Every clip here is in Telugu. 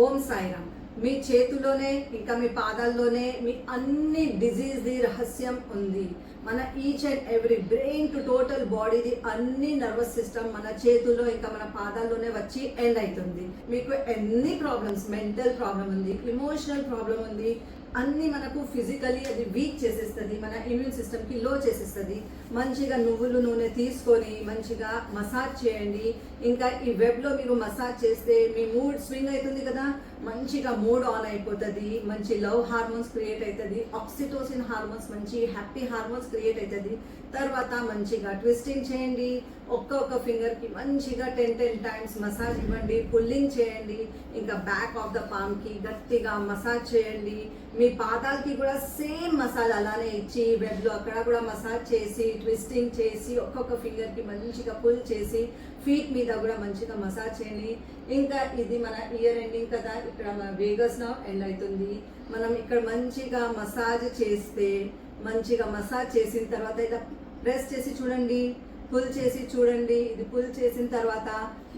ఓం సాయిరామ్. మీ చేతిలోనే ఇంకా మీ పాదాల్లోనే మీ అన్ని డిజీజ్ది రహస్యం ఉంది. మన each and every brain to total బాడీది అన్ని నర్వస్ సిస్టమ్ మన చేతుల్లో ఇంకా మన పాదాల్లోనే వచ్చి ఎండ్ అవుతుంది. మీకు ఎన్ని ప్రాబ్లమ్స్, మెంటల్ ప్రాబ్లం ఉంది, ఇమోషనల్ ప్రాబ్లం ఉంది, అన్నీ మనకు ఫిజికలీ అది వీక్ చేసేస్తుంది, మన ఇమ్యూన్ సిస్టమ్కి లో చేసేస్తుంది. మంచిగా నువ్వుల నూనె తీసుకొని మంచిగా మసాజ్ చేయండి. ఇంకా ఈ వెబ్లో మీరు మసాజ్ చేస్తే మీ మూడ్ స్వింగ్ అవుతుంది కదా, మంచిగా మూడ్ ఆన్ అయిపోతుంది, మంచి లవ్ హార్మోన్స్ క్రియేట్ అవుతుంది, ఆక్సిటోసిన్ హార్మోన్స్, మంచి హ్యాపీ హార్మోన్స్ క్రియేట్ అవుతుంది. తర్వాత మంచిగా ట్విస్టింగ్ చేయండి, ఒక్క ఫింగర్కి మంచిగా 10 టైమ్స్ మసాజ్ ఇవ్వండి, పుల్లింగ్ చేయండి. ఇంకా బ్యాక్ ఆఫ్ ద పామ్కి గట్టిగా మసాజ్ చేయండి. మీ పాదాలకి కూడా సేమ్ మసాజ్ అలానే ఇచ్చి వెబ్లో అక్కడ కూడా మసాజ్ చేసి ట్విస్టింగ్ చేసి ఒక్కొక్క ఫింగర్కి మంచిగా పుల్ చేసి ఫీట్ మీద కూడా మంచిగా మసాజ్ చేయండి. ఇంకా ఇది మన ఇయర్ ఎండింగ్ కదా, ఇక్కడ మన వేగస్లో ఎండ్ అవుతుంది. మనం ఇక్కడ మంచిగా మసాజ్ చేస్తే, మంచిగా మసాజ్ చేసిన తర్వాత ఇలా ప్రెస్ చేసి చూడండి, పుల్ చేసి చూడండి. ఇది పుల్ చేసిన తర్వాత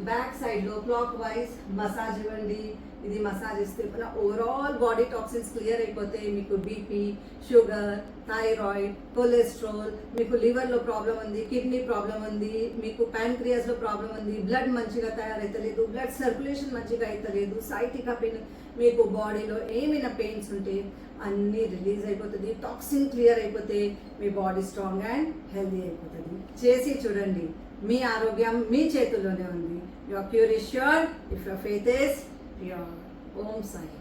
బ్యాక్ సైడ్లో క్లాక్ వైజ్ మసాజ్ ఇవ్వండి. ఇది మసాజ్ ఇస్తే మన ఓవరాల్ బాడీ టాక్సిన్స్ క్లియర్ అయిపోతే మీకు బీపీ, షుగర్, థైరాయిడ్, కొలెస్ట్రాల్, మీకు లివర్లో ప్రాబ్లం ఉంది, కిడ్నీ ప్రాబ్లం ఉంది, మీకు ప్యాంక్రియాస్లో ప్రాబ్లం ఉంది, బ్లడ్ మంచిగా తయారైతలేదు, బ్లడ్ సర్క్యులేషన్ మంచిగా అవుతలేదు, సైటికా పెయిన్, మీకు బాడీలో ఏమైనా పెయిన్స్ ఉంటే అన్నీ రిలీజ్ అయిపోతుంది, టాక్సిన్ క్లియర్ అయిపోతే మీ బాడీ స్ట్రాంగ్ అండ్ హెల్దీ అయిపోతుంది. చేసి చూడండి, మీ ఆరోగ్యం మీ చేతుల్లోనే ఉంది. Your cure is sure if your faith is pure. Om Sai.